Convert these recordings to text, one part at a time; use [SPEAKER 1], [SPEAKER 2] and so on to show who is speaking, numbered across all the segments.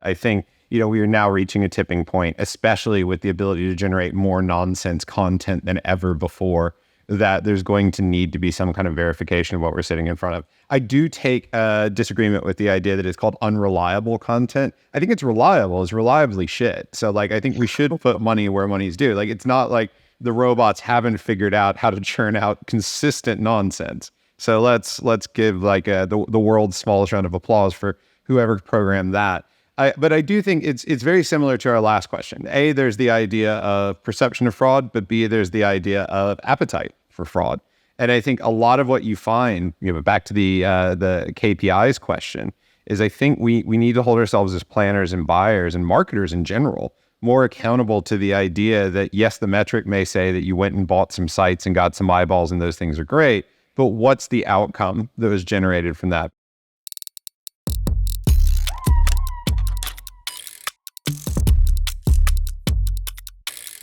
[SPEAKER 1] I think, we are now reaching a tipping point, especially with the ability to generate more nonsense content than ever before, that there's going to need to be some kind of verification of what we're sitting in front of. I do take a disagreement with the idea that it's called unreliable content. I think it's reliable. It's reliably shit. So I think we should put money where money's due. It's not like the robots haven't figured out how to churn out consistent nonsense. So let's give the world's smallest round of applause for whoever programmed that. But I do think it's very similar to our last question. A, there's the idea of perception of fraud, but B, there's the idea of appetite for fraud. And I think a lot of what you find, back to the KPIs question, is I think we need to hold ourselves as planners and buyers and marketers in general more accountable to the idea that, yes, the metric may say that you went and bought some sites and got some eyeballs and those things are great, but what's the outcome that was generated from that?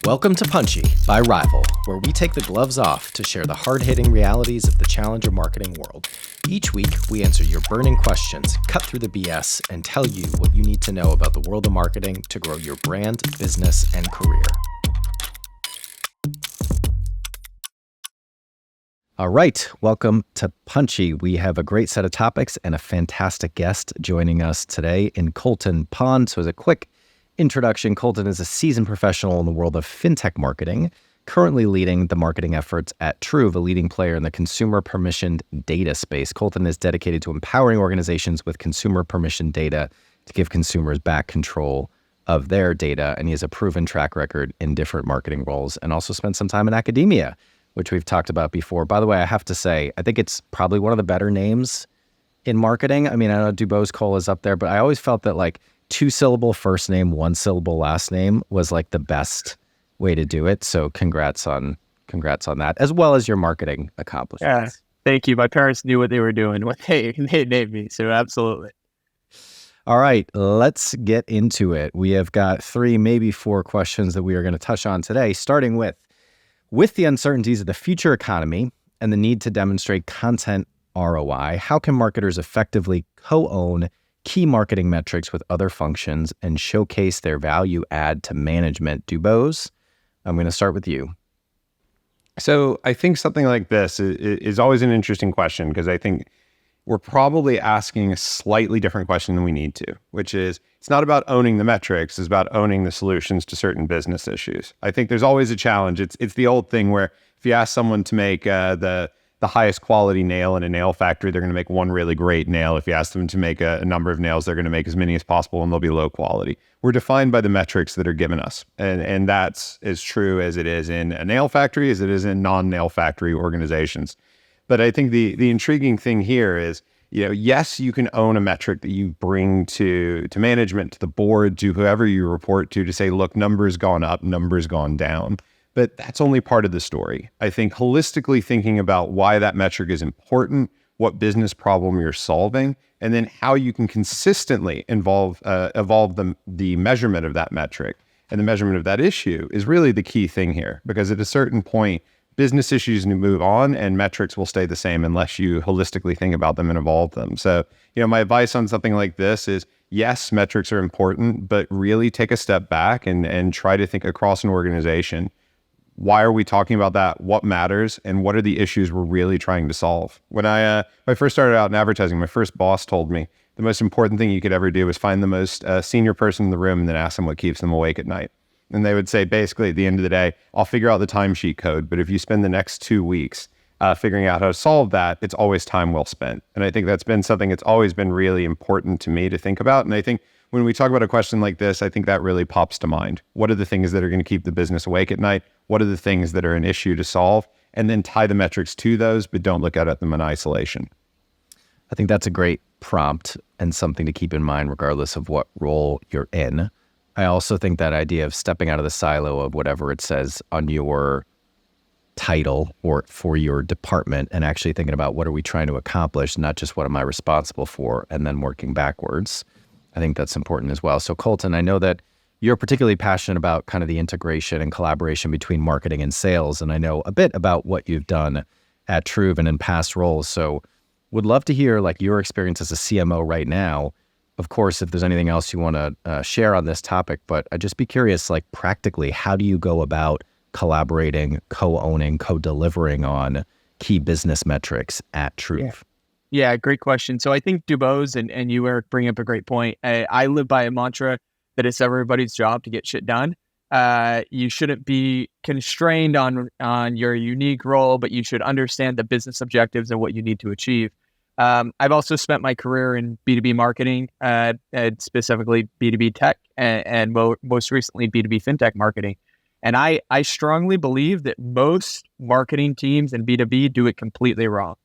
[SPEAKER 2] Welcome to Punchy by Rival, where we take the gloves off to share the hard-hitting realities of the challenger marketing world. Each week, we answer your burning questions, cut through the BS, and tell you what you need to know about the world of marketing to grow your brand, business, and career. All right, welcome to Punchy. We have a great set of topics and a fantastic guest joining us today in Colton Pond. So as a quick introduction, Colton is a seasoned professional in the world of fintech marketing, currently leading the marketing efforts at Truv, a leading player in the consumer permissioned data space. Colton is dedicated to empowering organizations with consumer permissioned data to give consumers back control of their data, and he has a proven track record in different marketing roles and also spent some time in academia, which we've talked about before. By the way, I have to say, I think it's probably one of the better names in marketing. I mean, I know Dubose-Cole is up there, but I always felt that 2-syllable first name, 1-syllable last name was the best way to do it. So congrats on that, as well as your marketing accomplishments.
[SPEAKER 3] Yeah, thank you. My parents knew what they were doing when they named me. So absolutely.
[SPEAKER 2] All right, let's get into it. We have got 3, maybe 4 questions that we are going to touch on today, starting with the uncertainties of the future economy and the need to demonstrate content ROI. How can marketers effectively co-own key marketing metrics with other functions and showcase their value add to management? Dubose, I'm going to start with you.
[SPEAKER 1] So I think something like this is always an interesting question, because I think we're probably asking a slightly different question than we need to, which is, it's not about owning the metrics, it's about owning the solutions to certain business issues. I think there's always a challenge. It's the old thing where if you ask someone to make the highest quality nail in a nail factory, they're going to make one really great nail. If you ask them to make a number of nails, they're going to make as many as possible, and they'll be low quality. We're defined by the metrics that are given us. And that's as true as it is in a nail factory as it is in non-nail factory organizations. But I think the intriguing thing here is, yes, you can own a metric that you bring to management, to the board, to whoever you report to say, look, numbers gone up, numbers gone down. But that's only part of the story. I think holistically thinking about why that metric is important, what business problem you're solving, and then how you can consistently evolve the measurement of that metric and the measurement of that issue is really the key thing here. Because at a certain point, business issues move on and metrics will stay the same unless you holistically think about them and evolve them. So, my advice on something like this is, yes, metrics are important, but really take a step back and try to think across an organization. Why are we talking about that? What matters? And what are the issues we're really trying to solve? When I first started out in advertising, my first boss told me the most important thing you could ever do was find the most senior person in the room and then ask them what keeps them awake at night. And they would say, basically, at the end of the day, I'll figure out the timesheet code, but if you spend the next 2 weeks figuring out how to solve that, it's always time well spent. And I think that's been something that's always been really important to me to think about. And I think when we talk about a question like this, I think that really pops to mind. What are the things that are going to keep the business awake at night? What are the things that are an issue to solve? And then tie the metrics to those, but don't look at them in isolation.
[SPEAKER 2] I think that's a great prompt and something to keep in mind regardless of what role you're in. I also think that idea of stepping out of the silo of whatever it says on your title or for your department and actually thinking about what are we trying to accomplish, not just what am I responsible for, and then working backwards. I think that's important as well. So Colton, I know that you're particularly passionate about kind of the integration and collaboration between marketing and sales, and I know a bit about what you've done at Truv and in past roles. So would love to hear your experience as a CMO right now. of course, if there's anything else you want to share on this topic, but I'd just be curious, like practically, how do you go about collaborating, co-owning, co-delivering on key business metrics at Truv?
[SPEAKER 3] Yeah, great question. So I think Dubose and you, Eric, bring up a great point. I live by a mantra that it's everybody's job to get shit done. You shouldn't be constrained on your unique role, but you should understand the business objectives and what you need to achieve. I've also spent my career in B2B marketing, and specifically B2B tech, and most recently B2B Fintech marketing. And I strongly believe that most marketing teams in B2B do it completely wrong.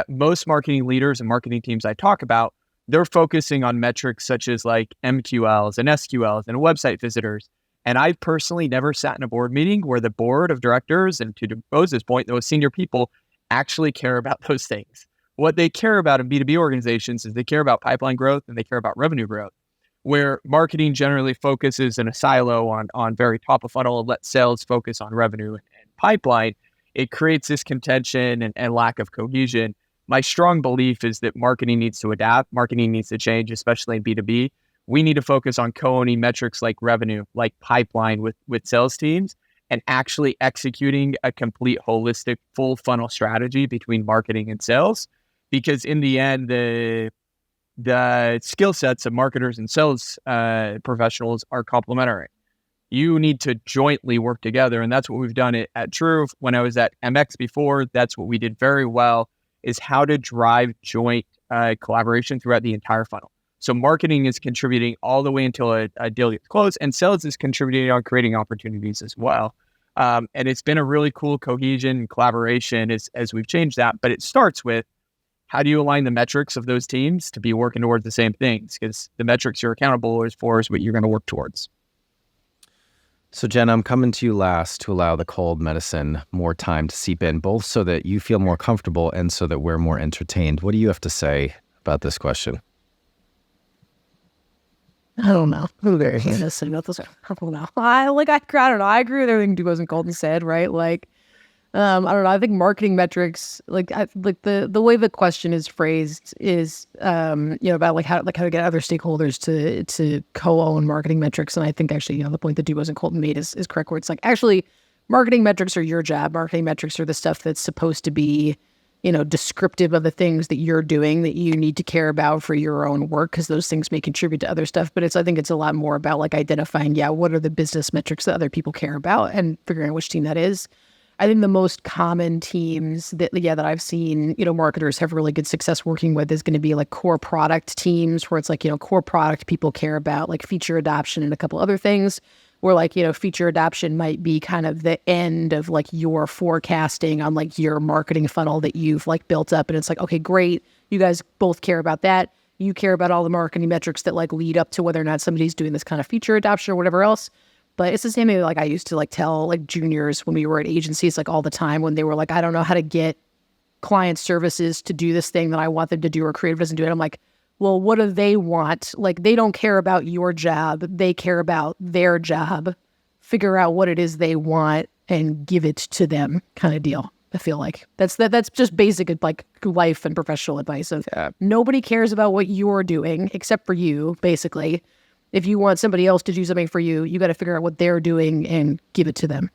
[SPEAKER 3] Most marketing leaders and marketing teams I talk about, they're focusing on metrics such as like MQLs and SQLs and website visitors. And I've personally never sat in a board meeting where the board of directors, and to Dubose's point, those senior people actually care about those things. What they care about in B2B organizations is they care about pipeline growth and they care about revenue growth, where marketing generally focuses in a silo on very top of funnel and let sales focus on revenue and pipeline. It creates this contention and lack of cohesion. My strong belief is that marketing needs to adapt. Marketing needs to change, especially in B2B. We need to focus on co-owning metrics like revenue, like pipeline with sales teams, and actually executing a complete holistic full funnel strategy between marketing and sales. Because in the end, the skill sets of marketers and sales professionals are complementary. You need to jointly work together. And that's what we've done at Truv. When I was at MX before, that's what we did very well, is how to drive joint collaboration throughout the entire funnel. So marketing is contributing all the way until a deal gets closed, and sales is contributing on creating opportunities as well. And it's been a really cool cohesion and collaboration as we've changed that. But it starts with, how do you align the metrics of those teams to be working towards the same things? Because the metrics you're accountable for is what you're going to work towards.
[SPEAKER 2] So Jen, I'm coming to you last to allow the cold medicine more time to seep in, both so that you feel more comfortable and so that we're more entertained. What do you have to say about this question?
[SPEAKER 4] I don't know. I'm very innocent about this. I don't know. I don't know. I agree with everything Dubose and Colton said, right? Like, I don't know. I think marketing metrics, the way the question is phrased is, about how to get other stakeholders to co-own marketing metrics. And I think actually, the point that Dubose and Colton made is correct, where it's like, actually, marketing metrics are your job. Marketing metrics are the stuff that's supposed to be, descriptive of the things that you're doing that you need to care about for your own work, because those things may contribute to other stuff. But I think it's a lot more about like identifying, what are the business metrics that other people care about and figuring out which team that is. I think the most common teams that I've seen, marketers have really good success working with is going to be like core product teams, where it's like, core product people care about like feature adoption and a couple other things, where like, feature adoption might be kind of the end of like your forecasting on like your marketing funnel that you've like built up. And it's like, okay, great. You guys both care about that. You care about all the marketing metrics that like lead up to whether or not somebody's doing this kind of feature adoption or whatever else. But it's the same thing like I used to like tell like juniors when we were at agencies like all the time when they were like, I don't know how to get client services to do this thing that I want them to do, or creative doesn't do it. I'm like, well, what do they want? Like, they don't care about your job. They care about their job. Figure out what it is they want and give it to them, kind of deal. I feel like that's just basic like life and professional advice of nobody cares about what you're doing except for you, basically. If you want somebody else to do something for you, you got to figure out what they're doing and give it to them.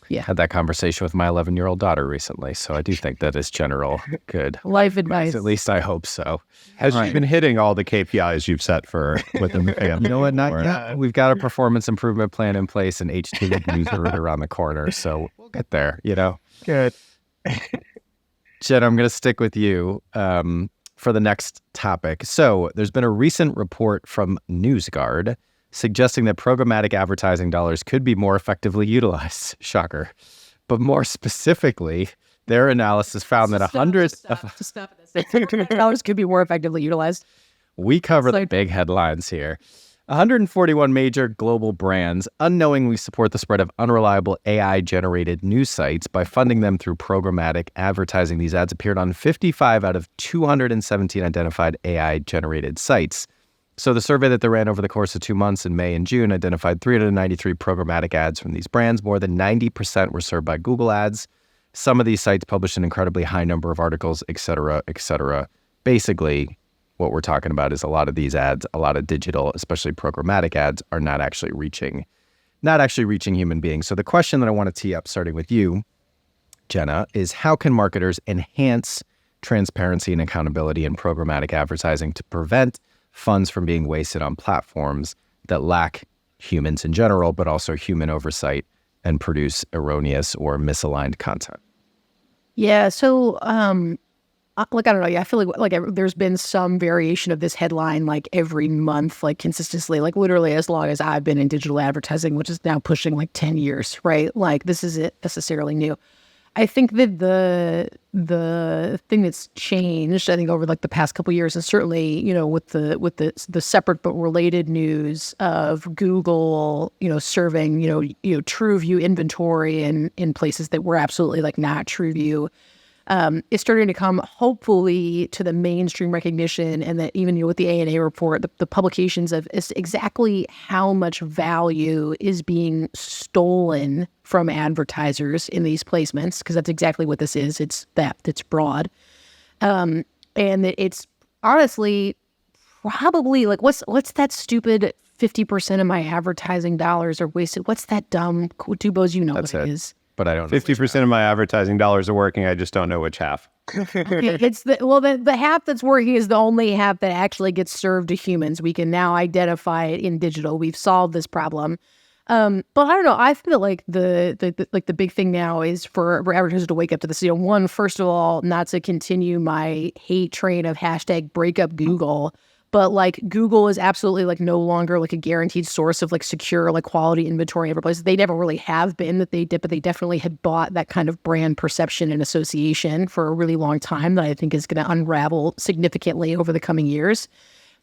[SPEAKER 4] Yeah.
[SPEAKER 2] Had that conversation with my 11-year-old daughter recently, so I do think that is general good
[SPEAKER 4] life advice.
[SPEAKER 2] At least I hope so.
[SPEAKER 1] Has she been hitting all the KPIs you've set for with them?
[SPEAKER 2] You know what? Not yet. We've got a performance improvement plan in place, and HT reviews are right around the corner, so we'll get there.
[SPEAKER 3] Good.
[SPEAKER 2] Jen, I'm going to stick with you for the next topic. So there's been a recent report from Newsguard suggesting that programmatic advertising dollars could be more effectively utilized. Shocker. But more specifically, their analysis found that
[SPEAKER 4] dollars could be more effectively utilized.
[SPEAKER 2] We cover the big headlines here. 141 major global brands unknowingly support the spread of unreliable AI-generated news sites by funding them through programmatic advertising. These ads appeared on 55 out of 217 identified AI-generated sites. So the survey that they ran over the course of 2 months in May and June identified 393 programmatic ads from these brands. More than 90% were served by Google ads. Some of these sites published an incredibly high number of articles, et cetera, et cetera. Basically, what we're talking about is a lot of these ads, a lot of digital, especially programmatic ads, are not actually reaching human beings. So the question that I want to tee up, starting with you, Jenna, is how can marketers enhance transparency and accountability in programmatic advertising to prevent funds from being wasted on platforms that lack humans in general, but also human oversight and produce erroneous or misaligned content?
[SPEAKER 4] Yeah. So, like, I don't know. Yeah, I feel like there's been some variation of this headline like every month, like consistently, like literally as long as I've been in digital advertising, which is now pushing like 10 years, right? Like this isn't necessarily new. I think that the thing that's changed, I think, over like the past couple of years, and certainly, you know, with the separate but related news of Google, you know, serving, true view inventory in places that were absolutely like not true view, is starting to come hopefully to the mainstream recognition, and that even with the A&A report, the publications of exactly how much value is being stolen from advertisers in these placements, because that's exactly what this is. It's broad. And it's honestly probably like, what's that stupid 50% of my advertising dollars are wasted? What's that dumb, Dubos, you know
[SPEAKER 2] That's
[SPEAKER 4] what it
[SPEAKER 2] it.
[SPEAKER 4] is.
[SPEAKER 2] But I don't know.
[SPEAKER 1] 50% of my advertising dollars are working. I just don't know which half.
[SPEAKER 4] It's the half that's working is the only half that actually gets served to humans. We can now identify it in digital. We've solved this problem. But I don't know. I feel like the big thing now is for advertisers to wake up to this. One, first of all, not to continue my hate train of hashtag break up Google. But like Google is absolutely like no longer like a guaranteed source of like secure like quality inventory every place. They never really have been but they definitely had bought that kind of brand perception and association for a really long time that I think is going to unravel significantly over the coming years.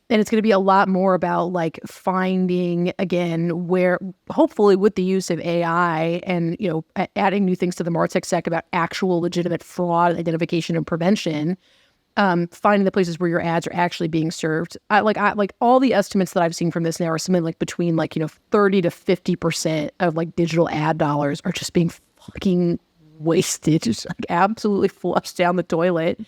[SPEAKER 4] And it's going to be a lot more about like finding again where hopefully with the use of AI and adding new things to the MarTech stack about actual legitimate fraud identification and prevention. Finding the places where your ads are actually being served. I like all the estimates that I've seen from this now are something like between 30 to 50% of like digital ad dollars are just being fucking wasted, just like absolutely flushed down the toilet.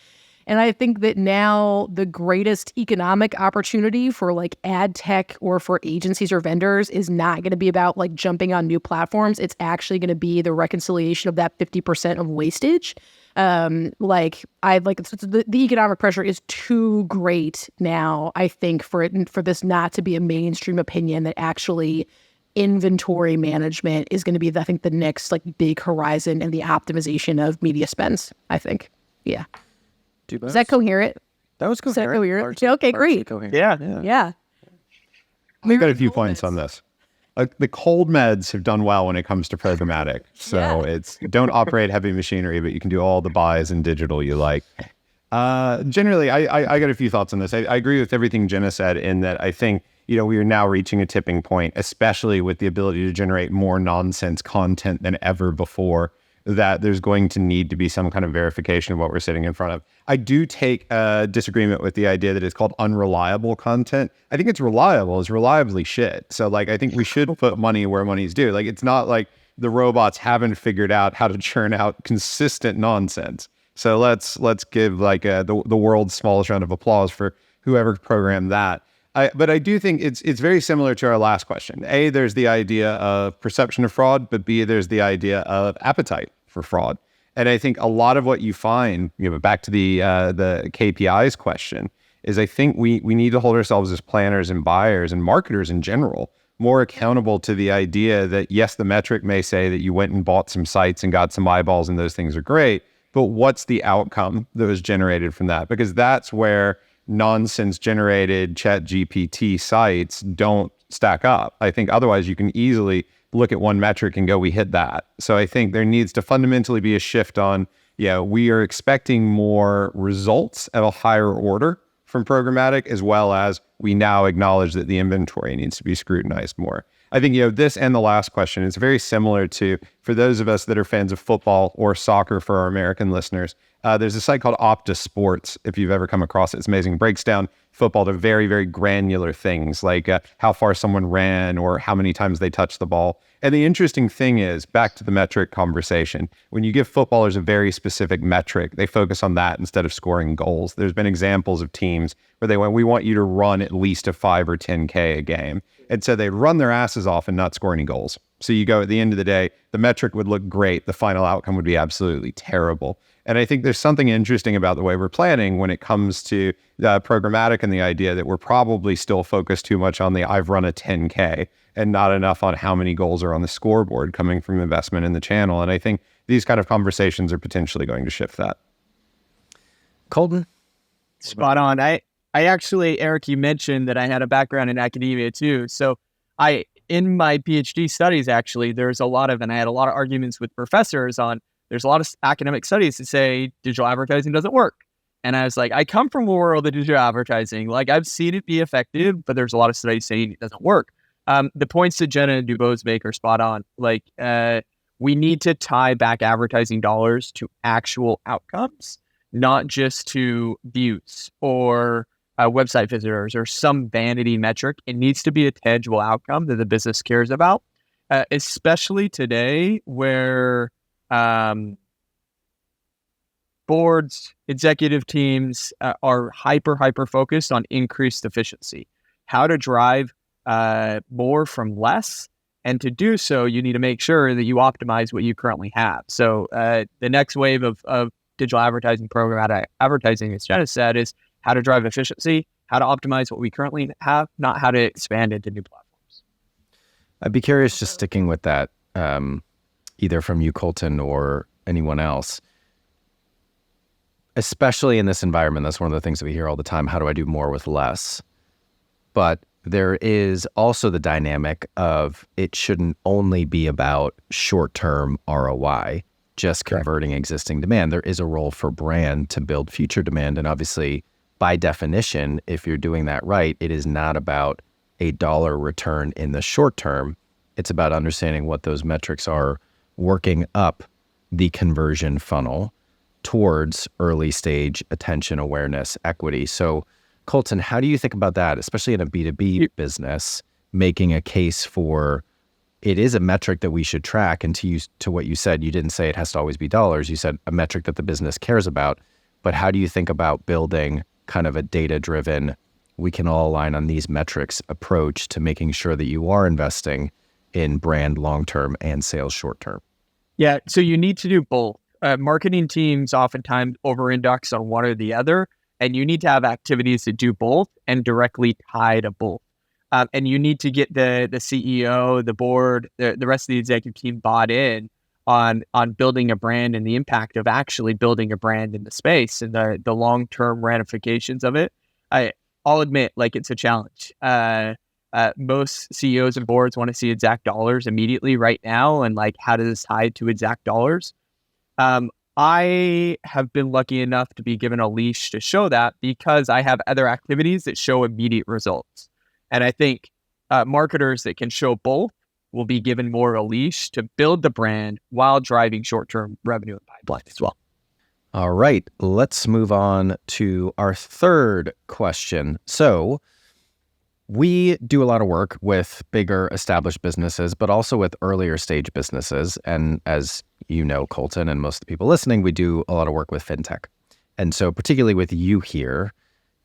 [SPEAKER 4] And I think that now the greatest economic opportunity for like ad tech or for agencies or vendors is not going to be about like jumping on new platforms. It's actually going to be the reconciliation of that 50% of wastage. The economic pressure is too great now, I think, for this not to be a mainstream opinion that actually inventory management is going to be, I think, the next like big horizon in the optimization of media spends, I think. Yeah. Is that coherent?
[SPEAKER 2] That was coherent.
[SPEAKER 4] Largely, okay, great.
[SPEAKER 2] Coherent.
[SPEAKER 3] Yeah.
[SPEAKER 1] I've got a few points on this. The cold meds have done well when it comes to programmatic. So it's don't operate heavy machinery, but you can do all the buys in digital you like. Generally, I got a few thoughts on this. I agree with everything Jenna said in that I think, we are now reaching a tipping point, especially with the ability to generate more nonsense content than ever before, that there's going to need to be some kind of verification of what we're sitting in front of. I do take a disagreement with the idea that it's called unreliable content. I think it's reliable. It's reliably shit. So like, I think we should put money where money's due. Like, it's not like the robots haven't figured out how to churn out consistent nonsense. So let's give like the world's smallest round of applause for whoever programmed that. But I do think it's very similar to our last question. A, there's the idea of perception of fraud, but B, there's the idea of appetite for fraud. And I think a lot of what you find, back to the KPIs question, is I think we need to hold ourselves as planners and buyers and marketers in general more accountable to the idea that, yes, the metric may say that you went and bought some sites and got some eyeballs and those things are great, but what's the outcome that was generated from that? Because that's where nonsense generated ChatGPT sites don't stack up. I think otherwise you can easily look at one metric and go, we hit that. So I think there needs to fundamentally be a shift on, we are expecting more results at a higher order from programmatic, as well as we now acknowledge that the inventory needs to be scrutinized more. I think, this and the last question is very similar to, for those of us that are fans of football or soccer for our American listeners, There's a site called Opta Sports, if you've ever come across it. It's amazing. It breaks down football to very, very granular things like how far someone ran or how many times they touched the ball. And the interesting thing is, back to the metric conversation, when you give footballers a very specific metric, they focus on that instead of scoring goals. There's been examples of teams where they went, we want you to run at least a 5 or 10K a game. And so they run their asses off and not score any goals. So you go, at the end of the day, the metric would look great. The final outcome would be absolutely terrible. And I think there's something interesting about the way we're planning when it comes to programmatic and the idea that we're probably still focused too much on the I've run a 10K and not enough on how many goals are on the scoreboard coming from investment in the channel. And I think these kind of conversations are potentially going to shift that.
[SPEAKER 2] Colton?
[SPEAKER 3] Spot on. I actually, Eric, you mentioned that I had a background in academia too. So in my PhD studies, actually, there's a lot of, and I had a lot of arguments with professors on, there's a lot of academic studies that say digital advertising doesn't work. And I was like, I come from a world of digital advertising. Like, I've seen it be effective, but there's a lot of studies saying it doesn't work. The points that Jenna and Dubose make are spot on. Like, we need to tie back advertising dollars to actual outcomes, not just to views or website visitors or some vanity metric. It needs to be a tangible outcome that the business cares about, especially today where boards, executive teams are hyper focused on increased efficiency, how to drive more from less. And to do so, you need to make sure that you optimize what you currently have. So the next wave of digital advertising, programmatic advertising, as Jenna said, is how to drive efficiency, how to optimize what we currently have, not how to expand into new platforms.
[SPEAKER 2] I'd be curious, just sticking with that, either from you, Colton, or anyone else, especially in this environment. That's one of the things that we hear all the time. How do I do more with less? But there is also the dynamic of it shouldn't only be about short-term ROI, just converting existing demand. There is a role for brand to build future demand. And obviously, by definition, if you're doing that right, it is not about a dollar return in the short term. It's about understanding what those metrics are, working up the conversion funnel towards early stage attention, awareness, equity. So Colton, how do you think about that, especially in a B2B business, making a case for it is a metric that we should track? And to what you said, you didn't say it has to always be dollars. You said a metric that the business cares about. But how do you think about building kind of a data-driven, we can all align on these metrics approach to making sure that you are investing in brand long-term and sales short-term?
[SPEAKER 3] Yeah, so you need to do both. Marketing teams oftentimes over-index on one or the other, and you need to have activities that do both and directly tie to both. And you need to get the CEO, the board, the rest of the executive team bought in on building a brand and the impact of actually building a brand in the space and the long-term ramifications of it. I'll admit, like, it's a challenge. Most CEOs and boards want to see exact dollars immediately right now. And like, how does this tie to exact dollars? I have been lucky enough to be given a leash to show that because I have other activities that show immediate results. And I think marketers that can show both will be given more a leash to build the brand while driving short-term revenue and pipeline as well.
[SPEAKER 2] All right, let's move on to our third question. So we do a lot of work with bigger established businesses, but also with earlier stage businesses. And as you know, Colton, and most of the people listening, we do a lot of work with Fintech. And so particularly with you here,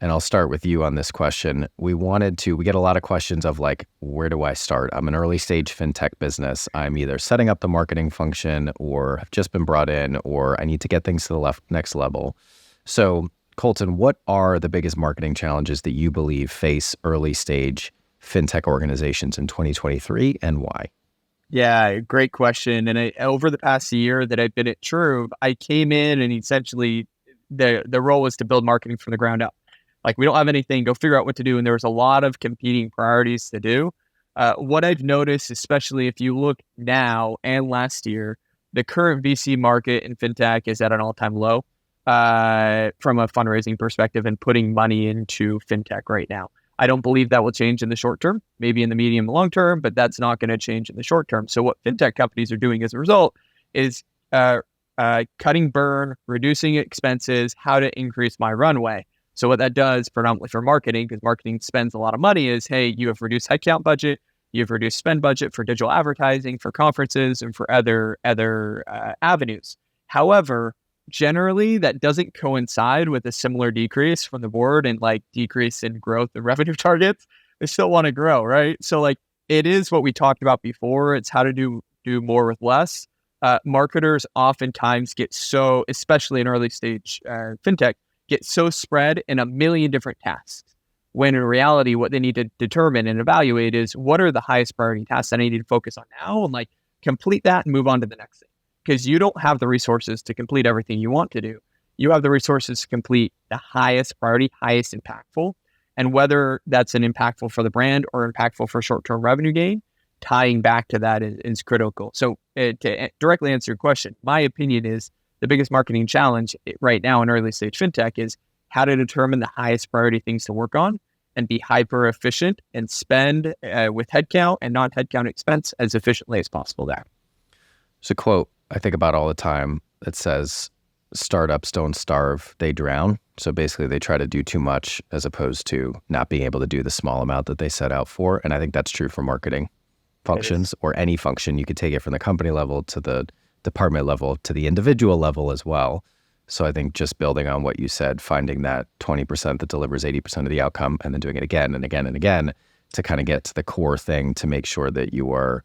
[SPEAKER 2] and I'll start with you on this question, we get a lot of questions of like, where do I start? I'm an early stage Fintech business. I'm either setting up the marketing function or have just been brought in, or I need to get things to the next level. So Colton, what are the biggest marketing challenges that you believe face early stage Fintech organizations in 2023 and why?
[SPEAKER 3] Yeah, great question. And over the past year that I've been at Truv, I came in and essentially the role was to build marketing from the ground up. Like, we don't have anything, go figure out what to do. And there was a lot of competing priorities to do. What I've noticed, especially if you look now and last year, the current VC market in Fintech is at an all-time low from a fundraising perspective and putting money into Fintech right now. I don't believe that will change in the short term, maybe in the medium and long term, but that's not going to change in the short term. So what Fintech companies are doing as a result is cutting burn, reducing expenses, how to increase my runway. So what that does predominantly for marketing, because marketing spends a lot of money, is, hey, you have reduced headcount budget, you've reduced spend budget for digital advertising, for conferences, and for other avenues. However, generally that doesn't coincide with a similar decrease from the board and like decrease in growth and revenue targets. They still want to grow, right? So like it is what we talked about before. It's how to do more with less. Marketers oftentimes get so, especially in early stage fintech, get so spread in a million different tasks, when in reality, what they need to determine and evaluate is what are the highest priority tasks that I need to focus on now, and like complete that and move on to the next thing. Because you don't have the resources to complete everything you want to do. You have the resources to complete the highest priority, highest impactful. And whether that's an impactful for the brand or impactful for short-term revenue gain, tying back to that is critical. So to directly answer your question, my opinion is the biggest marketing challenge right now in early stage fintech is how to determine the highest priority things to work on and be hyper efficient and spend with headcount and non-headcount expense as efficiently as possible there.
[SPEAKER 2] There's a quote I think about all the time that says, startups don't starve, they drown. So basically they try to do too much as opposed to not being able to do the small amount that they set out for. And I think that's true for marketing functions or any function. You could take it from the company level to the department level to the individual level as well. So I think just building on what you said, finding that 20% that delivers 80% of the outcome and then doing it again and again and again to kind of get to the core thing to make sure that you are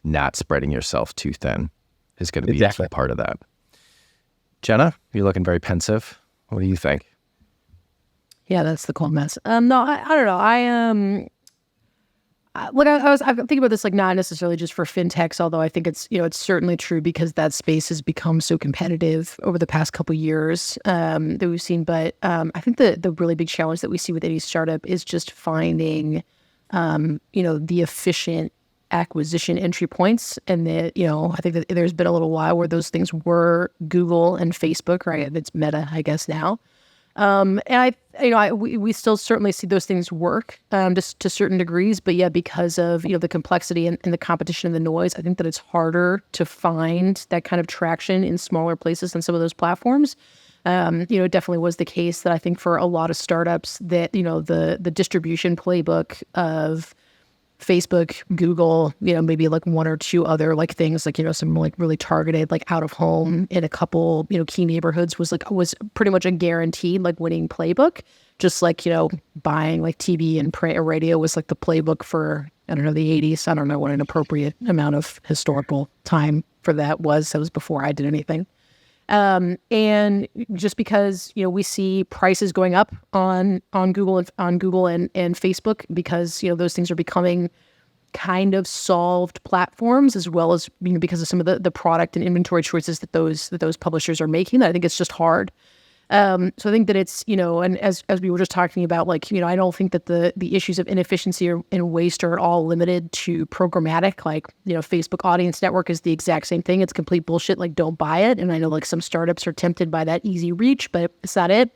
[SPEAKER 2] not spreading yourself too thin is going to be a key part of that. Jenna, you're looking very pensive. What do you think?
[SPEAKER 4] Yeah, that's the cold mess. No, I don't know. I'm thinking about this, like not necessarily just for fintechs, although I think it's, it's certainly true because that space has become so competitive over the past couple of years that we've seen. But I think the really big challenge that we see with any startup is just finding, the efficient acquisition entry points. And that, I think that there's been a little while where those things were Google and Facebook, right? It's Meta, I guess now. And we still certainly see those things work, just to certain degrees, but yeah, because of, the complexity and the competition and the noise, I think that it's harder to find that kind of traction in smaller places than some of those platforms. It definitely was the case that I think for a lot of startups that, the distribution playbook of Facebook, Google, maybe like one or two other like things like, some like really targeted like out of home in a couple, key neighborhoods was pretty much a guaranteed like winning playbook. Just like, buying like TV and print or radio was like the playbook for, I don't know, the 80s. I don't know what an appropriate amount of historical time for that was. That was before I did anything. And just because, we see prices going up on Google and Facebook because, those things are becoming kind of solved platforms, as well as, because of some of the product and inventory choices that those publishers are making. I think it's just hard. So I think that it's, and as we were just talking about, like, I don't think that the issues of inefficiency and waste are all limited to programmatic. Like, Facebook Audience Network is the exact same thing. It's complete bullshit. Like, don't buy it. And I know like some startups are tempted by that easy reach, but it's not it.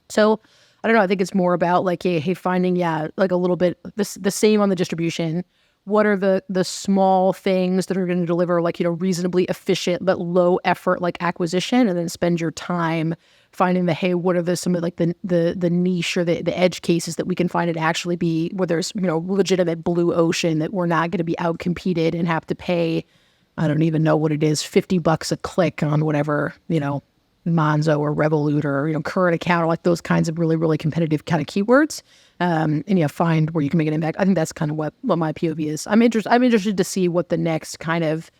[SPEAKER 4] So I don't know. I think it's more about like, hey, finding, like a little bit the same on the distribution. What are the small things that are going to deliver like, reasonably efficient but low effort like acquisition, and then spend your time finding what are some of like the niche or the edge cases that we can find it actually be where there's, legitimate blue ocean that we're not going to be out competed and have to pay, I don't even know what it is, $50 a click on whatever, Monzo or Revolut or, current account, or like those kinds of really, really competitive kind of keywords. And find where you can make an impact. I think that's kind of what my POV is. I'm interested to see what the next kind of,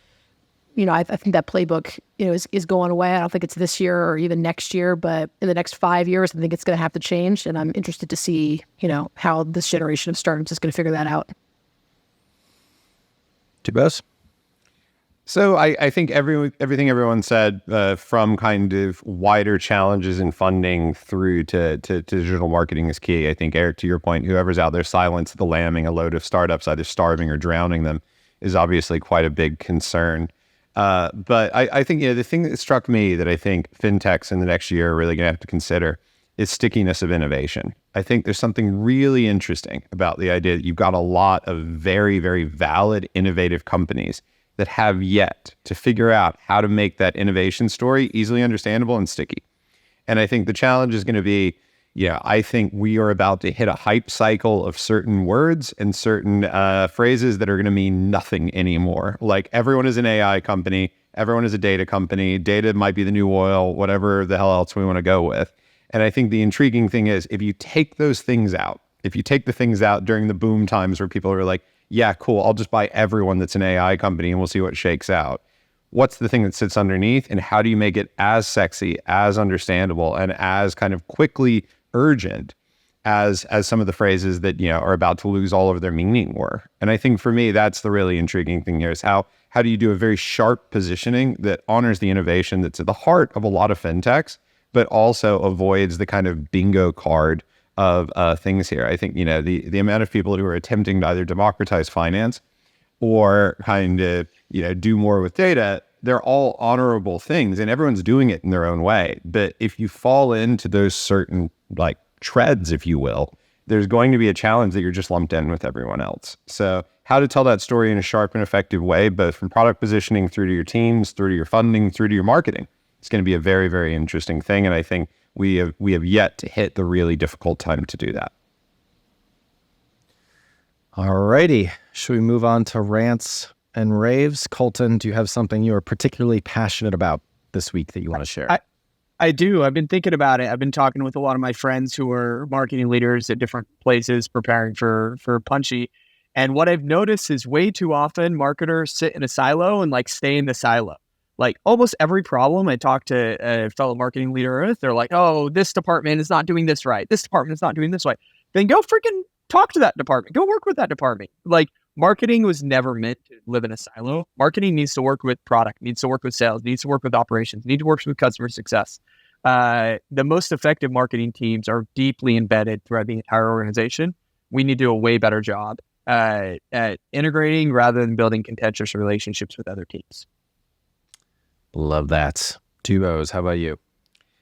[SPEAKER 4] I think that playbook, is going away. I don't think it's this year or even next year, but in the next 5 years, I think it's going to have to change. And I'm interested to see, how this generation of startups is going to figure that out.
[SPEAKER 2] Tubos?
[SPEAKER 1] So I think everything everyone said, from kind of wider challenges in funding through to digital marketing is key. I think, Eric, to your point, whoever's out there silence the lambing a load of startups, either starving or drowning them, is obviously quite a big concern. But I think, the thing that struck me that I think fintechs in the next year are really going to have to consider is stickiness of innovation. I think there's something really interesting about the idea that you've got a lot of very, very valid, innovative companies that have yet to figure out how to make that innovation story easily understandable and sticky. And I think the challenge is going to be, I think we are about to hit a hype cycle of certain words and certain phrases that are going to mean nothing anymore. Like everyone is an AI company, everyone is a data company, data might be the new oil, whatever the hell else we want to go with. And I think the intriguing thing is if you take those things out, if you take the things out during the boom times where people are like, yeah, cool, I'll just buy everyone that's an AI company and we'll see what shakes out. What's the thing that sits underneath, and how do you make it as sexy, as understandable, and as kind of quickly urgent as some of the phrases that are about to lose all of their meaning were? And I think for me, that's the really intriguing thing here is how do you do a very sharp positioning that honors the innovation that's at the heart of a lot of fintechs, but also avoids the kind of bingo card of things here. I think the amount of people who are attempting to either democratize finance or kind of do more with data, they're all honorable things and everyone's doing it in their own way. But if you fall into those certain like treads, if you will, there's going to be a challenge that you're just lumped in with everyone else. So how to tell that story in a sharp and effective way, both from product positioning through to your teams, through to your funding, through to your marketing, it's going to be a very, very interesting thing. And I think we have yet to hit the really difficult time to do that.
[SPEAKER 2] All righty. Should we move on to rants and raves? Colton, do you have something you are particularly passionate about this week that you want to share?
[SPEAKER 3] I do. I've been thinking about it. I've been talking with a lot of my friends who are marketing leaders at different places preparing for Punchy. And what I've noticed is way too often marketers sit in a silo and like stay in the silo. Like almost every problem I talk to a fellow marketing leader with, they're like, oh, this department is not doing this right. This department is not doing this right. Then go freaking talk to that department. Go work with that department. Like marketing was never meant to live in a silo. Marketing needs to work with product, needs to work with sales, needs to work with operations, needs to work with customer success. The most effective marketing teams are deeply embedded throughout the entire organization. We need to do a way better job at integrating rather than building contentious relationships with other teams.
[SPEAKER 2] Love that. Duos, how about you?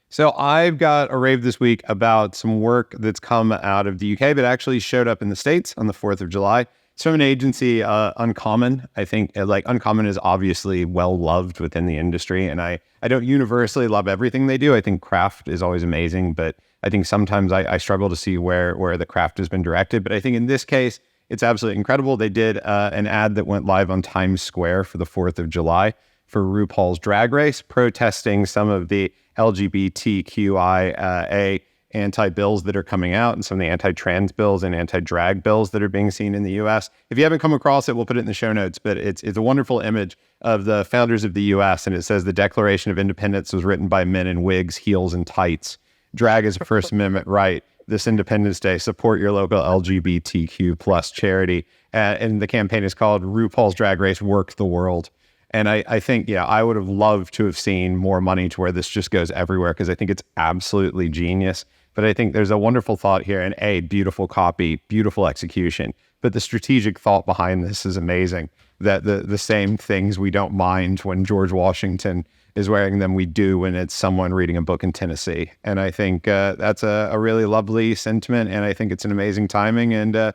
[SPEAKER 1] So I've got a rave this week about some work that's come out of the UK, but actually showed up in the States on the 4th of July. It's from an agency, Uncommon. I think Uncommon is obviously well loved within the industry, and I don't universally love everything they do. I think craft is always amazing, but I think sometimes I struggle to see where the craft has been directed. But I think in this case, it's absolutely incredible. They did an ad that went live on Times Square for the 4th of July for RuPaul's Drag Race, protesting some of the LGBTQIA anti-bills that are coming out and some of the anti-trans bills and anti-drag bills that are being seen in the US. If you haven't come across it, we'll put it in the show notes, but it's a wonderful image of the founders of the US, and it says the Declaration of Independence was written by men in wigs, heels, and tights. Drag is a First Amendment right. This Independence Day, support your local LGBTQ plus charity. And the campaign is called RuPaul's Drag Race, Work the World. And I think, I would have loved to have seen more money to where this just goes everywhere, because I think it's absolutely genius. But I think there's a wonderful thought here, and beautiful copy, beautiful execution. But the strategic thought behind this is amazing, that the same things we don't mind when George Washington is wearing them, we do when it's someone reading a book in Tennessee. And I think that's a really lovely sentiment, and I think it's an amazing timing. And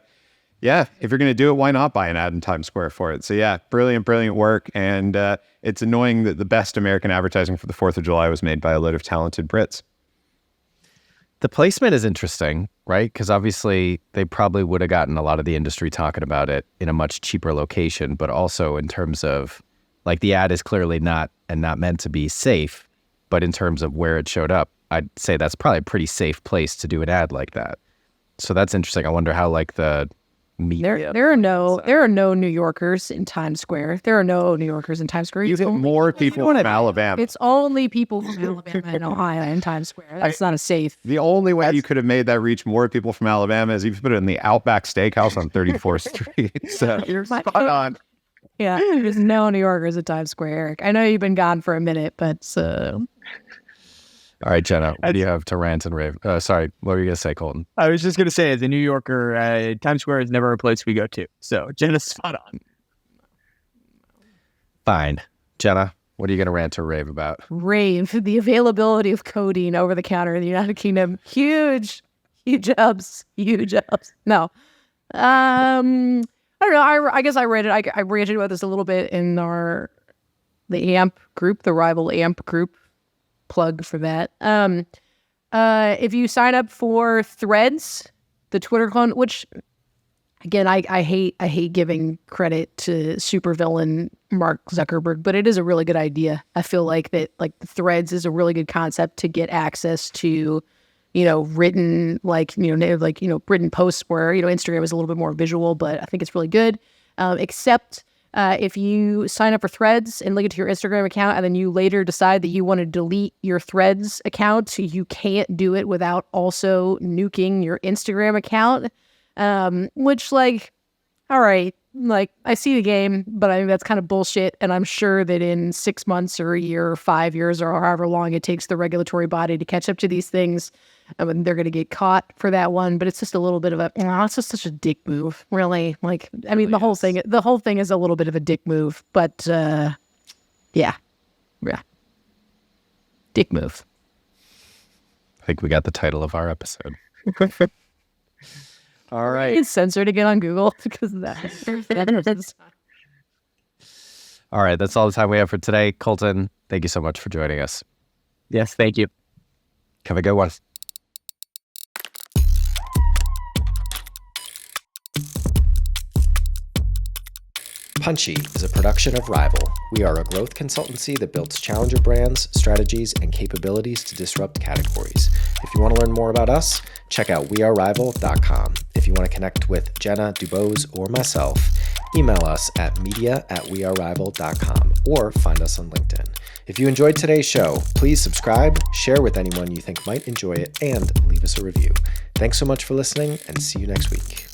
[SPEAKER 1] if you're going to do it, why not buy an ad in Times Square for it? So brilliant work. And it's annoying that the best American advertising for the 4th of July was made by a load of talented Brits.
[SPEAKER 2] The placement is interesting, right? Because obviously they probably would have gotten a lot of the industry talking about it in a much cheaper location, but also in terms of like the ad is clearly not meant to be safe, but in terms of where it showed up, I'd say that's probably a pretty safe place to do an ad like that. So that's interesting. I wonder how like the media.
[SPEAKER 4] There are no New Yorkers in Times Square. There are no New Yorkers in Times Square.
[SPEAKER 1] You get more people from Alabama.
[SPEAKER 4] It's only people from Alabama and Ohio in Times Square. That's not a safe.
[SPEAKER 1] The only way you could have made that reach more people from Alabama is if you put it in the Outback Steakhouse on 34th Street. So you're spot on.
[SPEAKER 4] Yeah, there's no New Yorkers at Times Square, Eric. I know you've been gone for a minute, but
[SPEAKER 2] All right, Jenna, what do you have to rant and rave? Sorry, what were you going to say, Colton?
[SPEAKER 3] I was just going to say, as a New Yorker, Times Square is never a place we go to. So Jenna's spot on.
[SPEAKER 2] Fine. Jenna, what are you going to rant or rave about?
[SPEAKER 4] Rave, the availability of codeine over the counter in the United Kingdom. Huge ups. No. I don't know. I guess I read it. I ranted about this a little bit in the AMP group, the rival AMP group. Plug for that. If you sign up for Threads, the Twitter clone, which again, I hate giving credit to supervillain Mark Zuckerberg, but it is a really good idea. I feel like that Threads is a really good concept to get access to, written written posts where, Instagram is a little bit more visual, but I think it's really good. Except if you sign up for Threads and link it to your Instagram account, and then you later decide that you want to delete your Threads account, you can't do it without also nuking your Instagram account. Which all right, I see the game, but I think that's kind of bullshit. And I'm sure that in 6 months or a year or 5 years or however long it takes the regulatory body to catch up to these things, they're going to get caught for that one. But it's just a little bit of it's just such a dick move, really. The whole thing is a little bit of a dick move, but, yeah, dick move.
[SPEAKER 2] I think we got the title of our episode. All right.
[SPEAKER 4] It's censored again on Google because of that.
[SPEAKER 2] All right. That's all the time we have for today. Colton, thank you so much for joining us.
[SPEAKER 3] Yes, thank you.
[SPEAKER 2] Have a good one. Punchy is a production of Rival. We are a growth consultancy that builds challenger brands, strategies, and capabilities to disrupt categories. If you want to learn more about us, check out wearerival.com. If you want to connect with Jenna, Dubose, or myself, email us at media@wearerival.com or find us on LinkedIn. If you enjoyed today's show, please subscribe, share with anyone you think might enjoy it, and leave us a review. Thanks so much for listening, and see you next week.